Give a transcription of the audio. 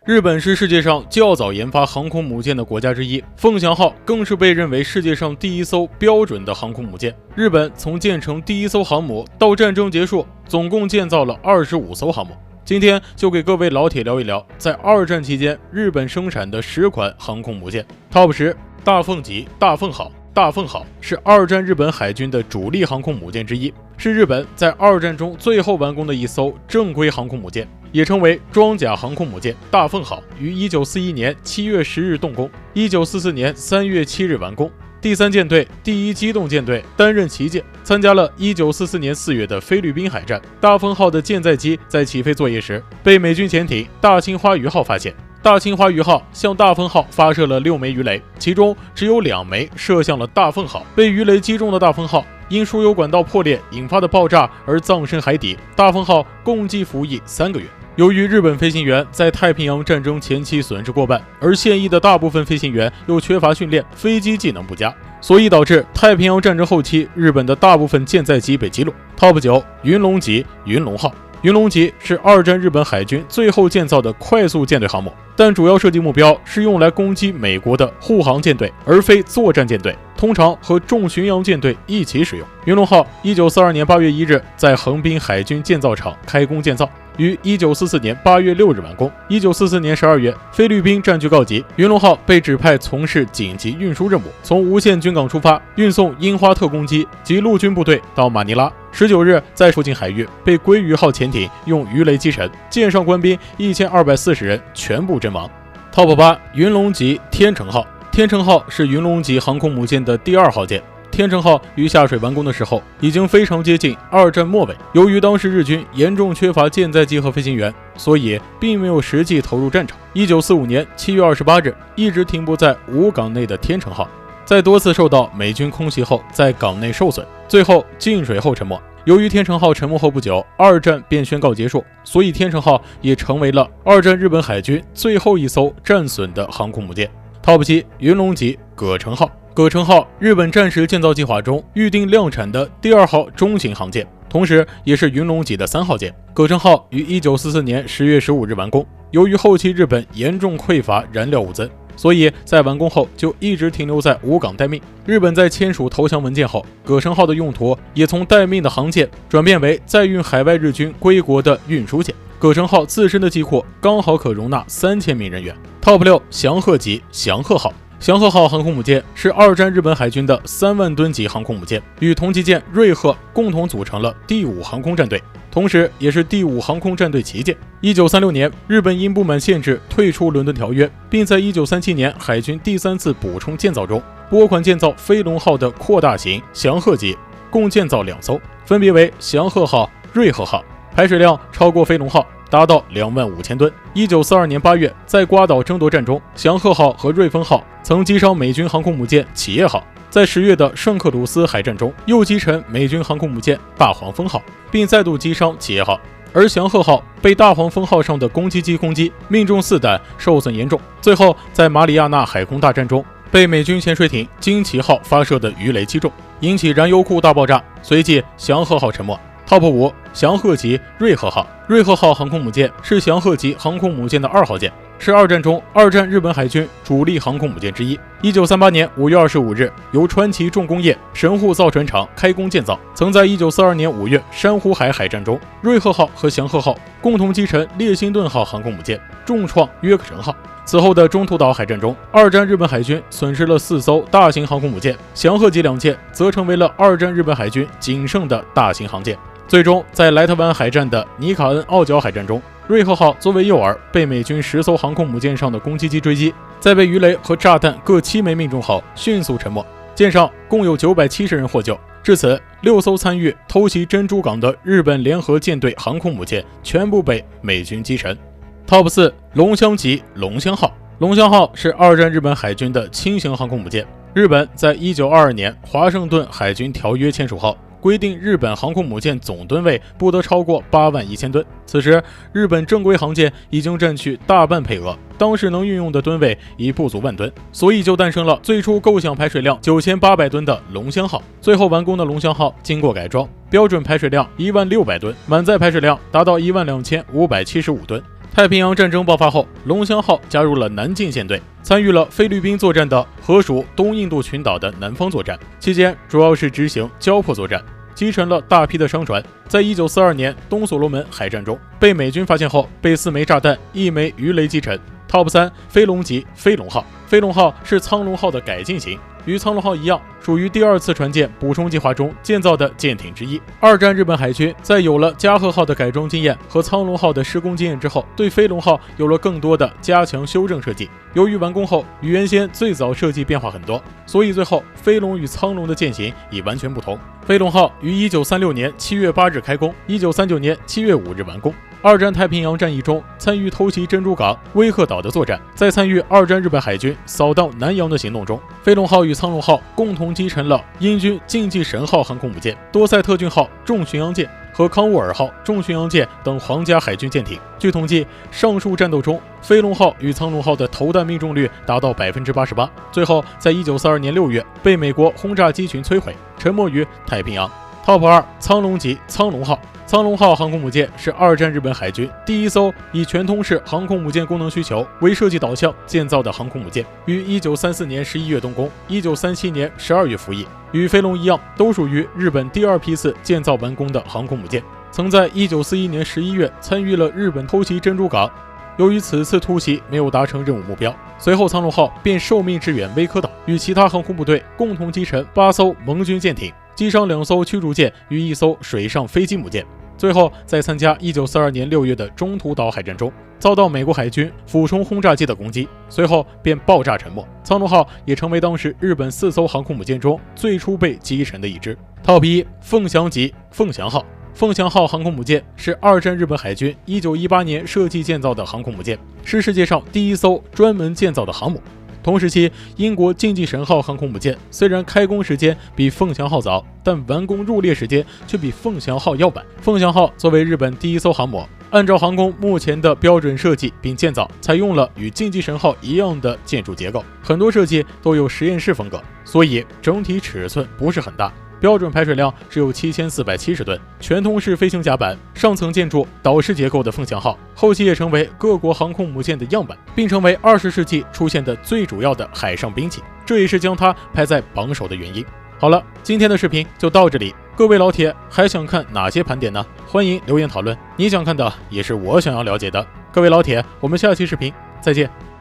日本是世界上较早研发航空母舰的国家之一，凤翔号更是被认为世界上第一艘标准的航空母舰。日本从建成第一艘航母到战争结束，总共建造了25艘航母。今天就给各位老铁聊一聊，在二战期间日本生产的10款航空母舰。Top 10，大凤级大凤号。大凤号是二战日本海军的主力航空母舰之一，是日本在二战中最后完工的一艘正规航空母舰，也称为装甲航空母舰。大凤号于1941年7月10日动工，1944年3月7日完工。第3舰队第1机动舰队担任旗舰，参加了1944年4月的菲律宾海战。大凤号的舰载机在起飞作业时，被美军潜艇大青花鱼号发现。大青花鱼号向大凤号发射了6枚鱼雷，其中只有2枚射向了大凤号。被鱼雷击中的大凤号因输油管道破裂引发的爆炸而葬身海底。大凤号共计服役3个月。由于日本飞行员在太平洋战争前期损失过半，而现役的大部分飞行员又缺乏训练，飞机技能不佳，所以导致太平洋战争后期日本的大部分舰载机被击落。Top 9，云龙级云龙号。云龙级是二战日本海军最后建造的快速舰队航母，但主要设计目标是用来攻击美国的护航舰队，而非作战舰队，通常和重巡洋舰队一起使用。云龙号1942年8月1日在横滨海军建造厂开工建造，于1944年8月6日完工。1944年12月，菲律宾战局告急，云龙号被指派从事紧急运输任务，从无线军港出发，运送樱花特攻机及陆军部队到马尼拉。19日，在附近海域被鲑鱼号潜艇用鱼雷击沉，舰上官兵1240人全部阵亡。Top 8，云龙级天成号。天成号是云龙级航空母舰的第2号舰。天成号于下水完工的时候已经非常接近二战末尾，由于当时日军严重缺乏舰载机和飞行员，所以并没有实际投入战场。1945年7月28日，一直停泊在武港内的天成号，在多次受到美军空袭后，在港内受损，最后进水后沉没。由于天成号沉没后不久，二战便宣告结束，所以天成号也成为了二战日本海军最后一艘战损的航空母舰。Top 7，云龙级葛城号。葛城号，日本战时建造计划中预定量产的第2号中型航舰，同时也是云龙级的3号舰。葛城号于1944年10月15日完工。由于后期日本严重匮乏燃料物资，所以在完工后就一直停留在武港待命。日本在签署投降文件后，葛城号的用途也从待命的航舰转变为载运海外日军归国的运输舰。葛城号自身的机库刚好可容纳3000名人员。Top 6，翔鹤级翔鹤号。翔鹤号航空母舰是二战日本海军的3万吨级航空母舰，与同级舰瑞鹤共同组成了第5航空战队，同时也是第5航空战队旗舰。1936年，日本因不满限制退出伦敦条约，并在1937年海军第3次补充建造中拨款建造飞龙号的扩大型翔鹤级，共建造2艘，分别为翔鹤号、瑞鹤号，排水量超过飞龙号，达到25000吨。1942年8月，在瓜岛争夺战中，翔鹤号和瑞丰号曾击伤美军航空母舰企业号，在10月的圣克鲁斯海战中又击沉美军航空母舰大黄蜂号，并再度击伤企业号。而翔鹤号被大黄蜂号上的攻击机攻击，命中4弹，受损严重。最后在马里亚纳海空大战中，被美军潜水艇惊奇号发射的鱼雷击中，引起燃油库大爆炸，随即翔鹤号沉没。Top 5，翔鹤级瑞鹤号。瑞鹤号航空母舰是翔鹤级航空母舰的2号舰，是二战中二战日本海军主力航空母舰之一。1938年5月25日，由川崎重工业神户造船厂开工建造。曾在1942年5月珊瑚海海战中，瑞鹤号和翔鹤号共同击沉列辛顿号航空母舰，重创约克城号。此后的中途岛海战中，二战日本海军损失了4艘大型航空母舰，翔鹤级2舰则成为了二战日本海军仅剩的大型航舰。最终在莱特湾海战的尼卡恩奥角海战中，瑞鹤号作为诱饵，被美军10艘航空母舰上的攻击机追击，在被鱼雷和炸弹各7枚命中后迅速沉没。舰上共有970人获救。至此，6艘参与偷袭珍珠港的日本联合舰队航空母舰全部被美军击沉。Top 4，龙香级龙香号。龙香号是二战日本海军的轻型航空母舰。日本在1922年华盛顿海军条约签署后，规定日本航空母舰总吨位不得超过81000吨。此时，日本正规航舰已经占据大半配额，当时能运用的吨位已不足万吨，所以就诞生了最初构想排水量9800吨的龙香号。最后完工的龙香号经过改装，标准排水量16000吨，满载排水量达到12575吨。太平洋战争爆发后，龙翔号加入了南进舰队，参与了菲律宾作战的荷属东印度群岛的南方作战，期间主要是执行交迫作战，击沉了大批的商船。在1942年东所罗门海战中，被美军发现后，被4枚炸弹、1枚鱼雷击沉。Top 3飞龙级飞龙号，飞龙号是苍龙号的改进型，与苍龙号一样，属于第2次船舰补充计划中建造的舰艇之一。2战日本海军在有了加贺号的改装经验和苍龙号的施工经验之后，对飞龙号有了更多的加强修正设计。由于完工后与原先最早设计变化很多，所以最后飞龙与苍龙的舰型已完全不同。飞龙号于1936年7月8日开工，1939年7月5日完工。2战太平洋战役中参与偷袭珍珠港、威吓岛的作战，在参与2战日本海军扫荡南洋的行动中，飞龙号与苍龙号共同击沉了英军竞技神号航空母舰、多塞特郡号重巡洋舰和康沃尔号重巡洋舰等皇家海军舰艇。据统计，上述战斗中，飞龙号与苍龙号的投弹命中率达到88%，最后在1942年6月被美国轰炸机群摧毁，沉没于太平洋。Top 2苍龙级苍龙号。苍龙号航空母舰是2战日本海军第一艘以全通式航空母舰功能需求为设计导向建造的航空母舰，于1934年11月动工，1937年12月服役。与飞龙一样，都属于日本第2批次建造完工的航空母舰，曾在1941年11月参与了日本偷袭珍珠港。由于此次突袭没有达成任务目标，随后苍龙号便受命支援威科岛，与其他航空部队共同击沉8艘盟军舰艇，击伤2艘驱逐舰与1艘水上飞机母舰。最后在参加1942年6月的中途岛海战中，遭到美国海军俯冲轰炸机的攻击，随后便爆炸沉没。苍龙号也成为当时日本4艘航空母舰中最初被击沉的一支。Top 1凤翔级凤翔号。凤翔号航空母舰是2战日本海军1918年设计建造的航空母舰，是世界上第一艘专门建造的航母。同时期，英国竞技神号航空母舰虽然开工时间比凤翔号早，但完工入列时间却比凤翔号要晚。凤翔号作为日本第一艘航母，按照航空目前的标准设计并建造，采用了与竞技神号一样的建筑结构，很多设计都有实验室风格，所以整体尺寸不是很大。标准排水量只有7470吨，全通式飞行甲板，上层建筑岛式结构的凤翔号，后期也成为各国航空母舰的样板，并成为20世纪出现的最主要的海上兵器，这也是将它排在榜首的原因。好了，今天的视频就到这里，各位老铁还想看哪些盘点呢？欢迎留言讨论，你想看的也是我想要了解的。各位老铁，我们下期视频再见。